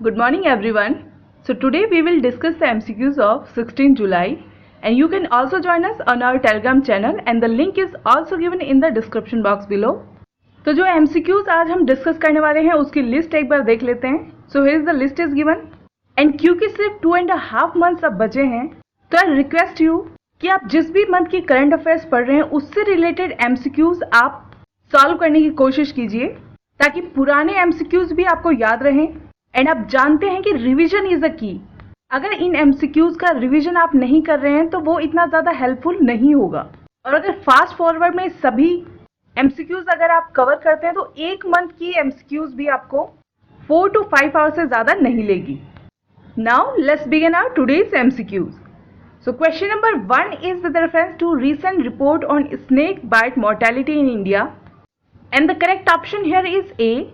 Good morning everyone. So today we will discuss the MCQs of 16 July and you can also join us on our Telegram channel and the link is also given in the description box below. तो जो MCQs आज हम discuss करने वाले हैं उसकी list एक बार देख लेते हैं. So here is the list is given and क्योंकि सिर्फ 2.5 months अब बचे हैं तो आई रिक्वेस्ट यू कि आप जिस भी मंथ की करंट अफेयर्स पढ़ रहे हैं उससे रिलेटेड MCQs आप सॉल्व करने की कोशिश कीजिए ताकि पुराने MCQs भी आपको याद रहें. एंड आप जानते हैं कि रिवीजन इज अ की. अगर इन MCQs का रिवीजन आप नहीं कर रहे हैं तो वो इतना ज़्यादा हेल्पफुल नहीं होगा. और अगर फास्ट फॉरवर्ड में सभी MCQs अगर आप कवर करते हैं तो एक मंथ की MCQs भी आपको 4 to 5 आवर्स से ज़्यादा नहीं लेगी. Now let's begin our today's MCQs. So question number 1 is with reference to recent report on snake bite mortality in India and the correct option here is A,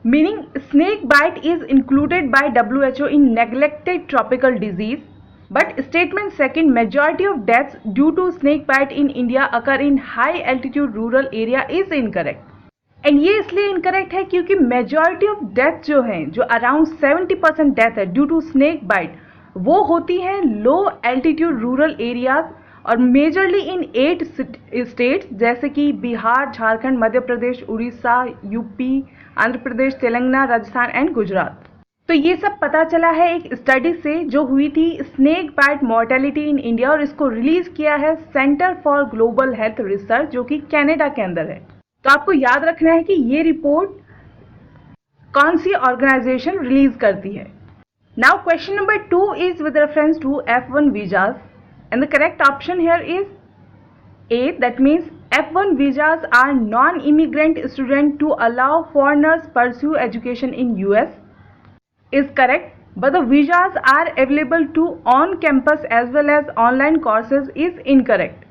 meaning snake bite is included by WHO in neglected tropical disease, but statement second, majority of deaths due to snake bite in India occur in high altitude rural area is incorrect. And ये इसलिए incorrect है क्योंकि majority of death जो है, जो around 70% death है due to snake bite, वो होती है लो एल्टीट्यूड रूरल एरियाज और मेजरली इन 8 स्टेट्स जैसे कि बिहार, झारखंड, मध्य प्रदेश, उड़ीसा, यूपी, आंध्र प्रदेश, तेलंगाना, राजस्थान एंड गुजरात. तो ये सब पता चला है एक स्टडी से जो हुई थी snake bite mortality in India और इसको रिलीज किया है centre for global health research जो कि कनाडा के अंदर है. तो आपको याद रखना है कि ये रिपोर्ट कौन सी ऑर्गेनाइजेशन रिलीज करती है. Now question number 2 is with reference to F1 visas and the correct option here is A, that means F1 visas are non-immigrant student to allow foreigners pursue education in US is correct, but the visas are available to on-campus as well as online courses is incorrect.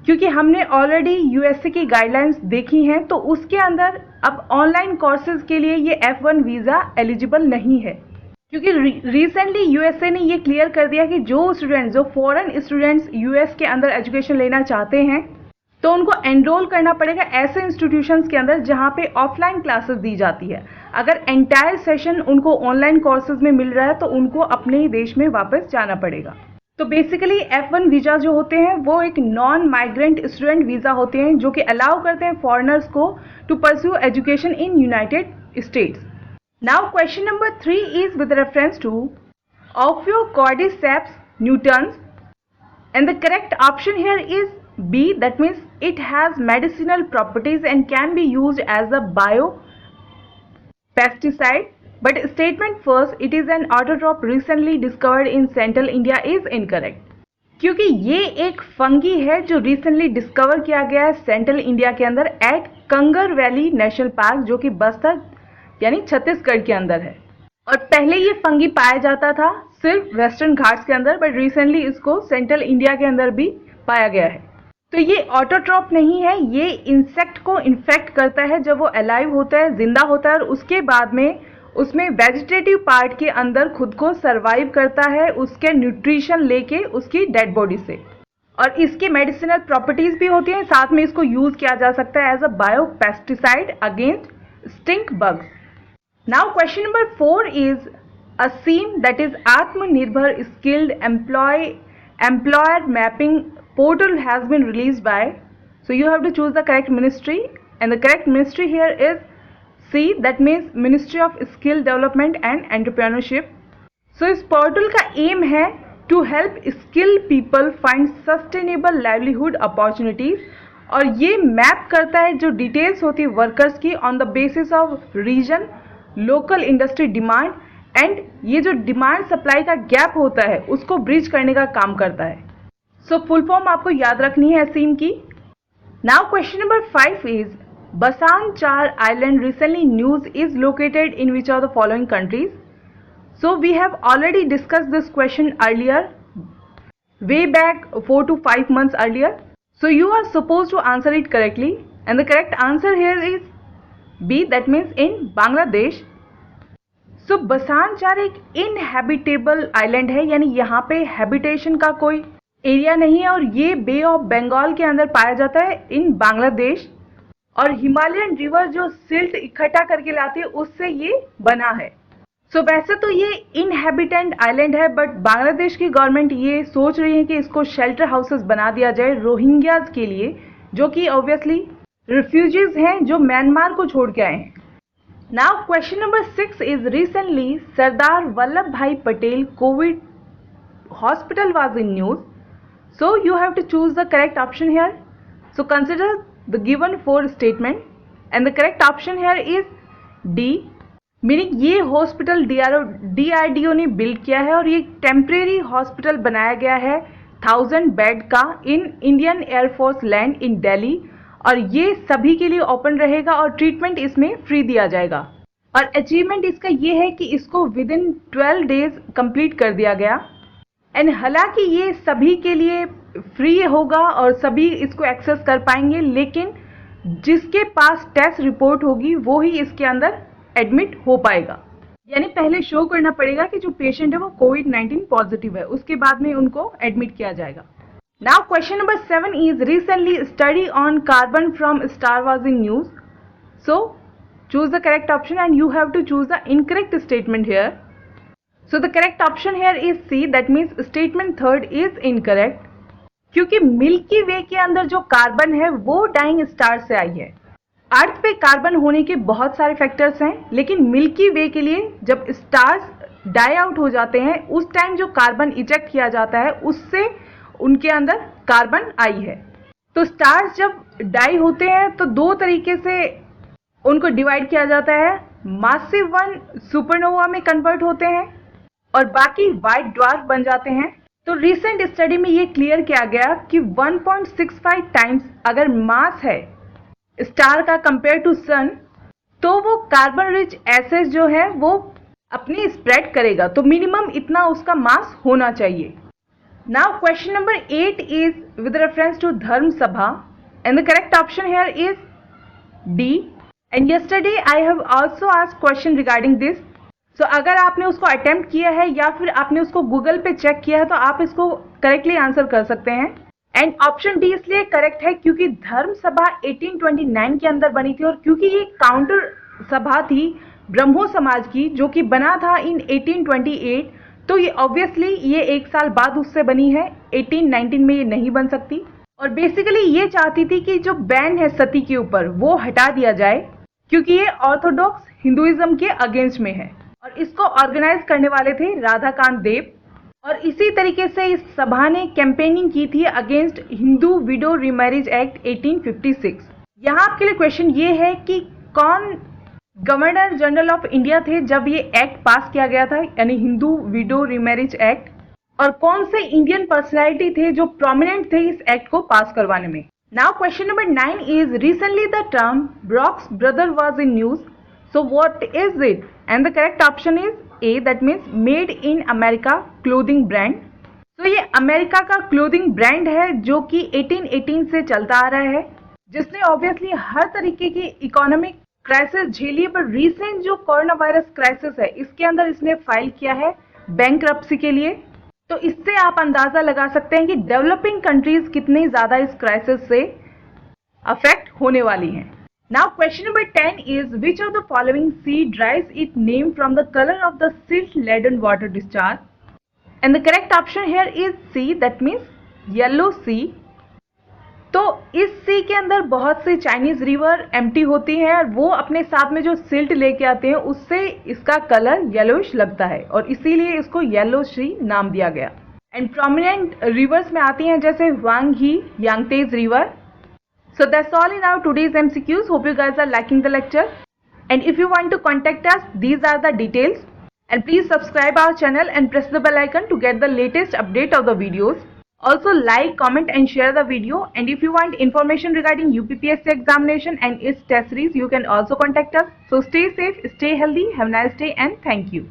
क्योंकि हमने already USA की guidelines देखी हैं तो उसके अंदर अब online courses के लिए ये F1 वीज़ा एलिजिबल नहीं है. क्योंकि रिसेंटली यूएसए ने ये क्लियर कर दिया कि जो स्टूडेंट्स, जो फॉरेन स्टूडेंट्स यूएस के अंदर एजुकेशन लेना चाहते हैं तो उनको एनरोल करना पड़ेगा ऐसे इंस्टीट्यूशंस के अंदर जहाँ पे ऑफलाइन क्लासेस दी जाती है. अगर एंटायर सेशन उनको ऑनलाइन कोर्सेज में मिल रहा है तो उनको अपने ही देश में वापस जाना पड़ेगा. तो बेसिकली F1 वीज़ा जो होते हैं वो एक नॉन माइग्रेंट स्टूडेंट वीज़ा होते हैं जो कि अलाउ करते हैं फॉरेनर्स को to pursue education in United States. Now question number 3 is with reference to ophiocordyceps nutans and the correct option here is B, that means it has medicinal properties and can be used as a biopesticide. But statement first, it is an autotroph recently discovered in central India is incorrect. क्योंकि ये एक fungi है जो recently discover किया गया है central India के अंदर at Kanger valley national park जो कि बस्तर यानी छत्तीसगढ़ के अंदर है. और पहले ये फंगी पाया जाता था सिर्फ वेस्टर्न घाट्स के अंदर, बट रिसेंटली इसको सेंट्रल इंडिया के अंदर भी पाया गया है. तो ये ऑटोट्रॉप नहीं है, ये इंसेक्ट को इन्फेक्ट करता है जब वो अलाइव होता है, जिंदा होता है और उसके बाद में उसमें वेजिटेटिव पार्ट के अंदर खुद को सरवाइव करता है उसके न्यूट्रिशन लेके उसकी डेड बॉडी से. और इसके मेडिसिनल प्रॉपर्टीज भी होती हैं, साथ में इसको यूज किया जा सकता है as a biopesticide against stink bugs. Now question number 4 is ASEEM that is Atmanirbhar skilled employer mapping portal has been released by, so you have to choose the correct ministry and the correct ministry here is C, that means Ministry of Skill Development and Entrepreneurship. So इस portal का M है to help skilled people find sustainable livelihood opportunities और ये map करता है जो details होती है वर्कर्स की on the basis of region, local industry demand and ये जो डिमांड सप्लाई का गैप होता है उसको ब्रिज करने का काम करता है. सो फुल फॉर्म आपको याद रखनी है सीम की. Now question number 5 is Bhasan Char island recently news is located in which are the following countries. So we have already discuss this question earlier way back 4 to 5 months earlier. So you are supposed to answer it correctly and the correct answer here is B, that means in Bangladesh. सो बसानचार एक इनहैबिटेबल island है यानी यहाँ पे habitation का कोई area नहीं है और ये बे ऑफ बंगाल के अंदर पाया जाता है इन बांग्लादेश. और हिमालयन रिवर जो सिल्ट इकट्ठा करके लाती है उससे ये बना है. सो वैसे तो ये इनहेबिटेंट आइलैंड है, बट बांग्लादेश की गवर्नमेंट ये सोच रही है कि इसको शेल्टर हाउसेस बना दिया जाए रोहिंग्याज के लिए, जो कि ऑब्वियसली रिफ्यूजीज हैं जो म्यांमार को छोड़ के आए हैं। Now question number 6 is recently Sardar Vallabh Bhai Patel covid hospital was in news, so you have to choose the correct option here. So consider the given 4 statement and the correct option here is D, meaning ये hospital DRDO ने build किया है और ये temporary hospital बनाया गया है 1000 bed का in Indian air force land in Delhi, और ये सभी के लिए ओपन रहेगा और ट्रीटमेंट इसमें फ्री दिया जाएगा। और अचीवमेंट इसका ये है कि इसको विद इन 12 डेज कंप्लीट कर दिया गया। एंड हालांकि ये सभी के लिए फ्री होगा और सभी इसको एक्सेस कर पाएंगे, लेकिन जिसके पास टेस्ट रिपोर्ट होगी वो ही इसके अंदर एडमिट हो पाएगा। यानी पहले शो करना पड़ेगा कि जो पेशेंट है वो कोविड-19 पॉजिटिव है, उसके बाद में उनको एडमिट किया जाएगा। Now question number 7 is recently study on carbon from star was in news, so choose the correct option and you have to choose the incorrect statement here. So the correct option here is C, that means statement 3rd is incorrect, क्योंकि milky वे के अंदर जो carbon है वो dying star से आई है। अर्थ पे carbon होने के बहुत सारे फैक्टर्स हैं, लेकिन मिल्की वे के लिए जब स्टार्स डाई आउट हो जाते हैं उस टाइम जो कार्बन इजेक्ट किया जाता है उससे उनके अंदर कार्बन आई है। तो स्टार्स जब डाई होते हैं तो 2 तरीके से उनको डिवाइड किया जाता है, मासिव वन सुपरनोवा में कन्वर्ट होते हैं और बाकी व्हाइट ड्वार्फ बन जाते हैं। तो रिसेंट स्टडी में ये क्लियर किया गया कि 1.65 टाइम्स अगर मास है स्टार का कंपेयर टू सन, तो वो कार्बन रिच एसेज जो है वो अपनी स्प्रेड करेगा, तो मिनिमम इतना उसका मास होना चाहिए। Now question number 8 is with reference to Dharma Sabha and the correct option here is D. And yesterday I have also asked question regarding this, so अगर आपने उसको अटेम्प्ट किया है या फिर आपने उसको गूगल पे चेक किया है तो आप इसको करेक्टली आंसर कर सकते हैं। एंड ऑप्शन डी इसलिए करेक्ट है क्योंकि धर्म सभा 1829 के अंदर बनी थी, और क्योंकि ये काउंटर सभा थी ब्रह्मो समाज की जो कि बना था इन 1828, तो ये ऑब्वियसली ये 1 साल बाद उससे बनी है, 1819 में ये नहीं बन सकती। और बेसिकली ये चाहती थी कि जो बैन है सती के ऊपर वो हटा दिया जाए, क्योंकि ये ऑर्थोडॉक्स हिंदुइज्म के अगेंस्ट में है, और इसको ऑर्गेनाइज करने वाले थे राधाकांत देव। और इसी तरीके से इस सभा ने कैंपेनिंग की थी against Hindu window remarriage act 1856। यहाँ आपके लिए क्वेश्चन ये है कि कौन गवर्नर जनरल ऑफ इंडिया थे जब ये एक्ट पास किया गया था, यानी हिंदू विडो रीमैरिज एक्ट, और कौन से इंडियन पर्सनैलिटी थे जो प्रोमिनेंट थे इस एक्ट को पास करवाने में। Now question number 9 is recently the term brocks brother was in news, so what is it? And the correct option is A, that means made in America clothing brand. तो ये America का clothing brand है जो कि 1818 से चलता आ रहा है, जिसने ऑब्वियसली हर तरीके की इकोनॉमिक क्राइसिस झेली है, पर रिसेंट जो कोरोना वायरस क्राइसिस है इसके अंदर इसने फाइल किया है बैंकरप्सी के लिए। तो इससे आप अंदाजा लगा सकते हैं कि डेवलपिंग कंट्रीज कितनी ज्यादा इस क्राइसिस से अफेक्ट होने वाली हैं। Now question number 10 is which of the following sea derives its name from the color of the silt laden water discharge? And the correct option here is C, that means yellow sea. तो इस सी के अंदर बहुत से Chinese river empty होती हैं और वो अपने साथ में जो सिल्ट लेके आते हैं उससे इसका कलर येलोइश लगता है, और इसीलिए इसको येलो सी नाम दिया गया। एंड प्रोमिनेंट रिवर्स में आती हैं जैसे वांगही, यांगतेज river. So that's all in our today's MCQs. Hope you guys are liking the lecture. And if you want to contact us, these are the details. And please subscribe our channel and press the bell icon to get the latest update of the videos. Also like, comment and share the video. And if you want information regarding UPPSC examination and its test series, you can also contact us. So stay safe, stay healthy, have a nice day and thank you.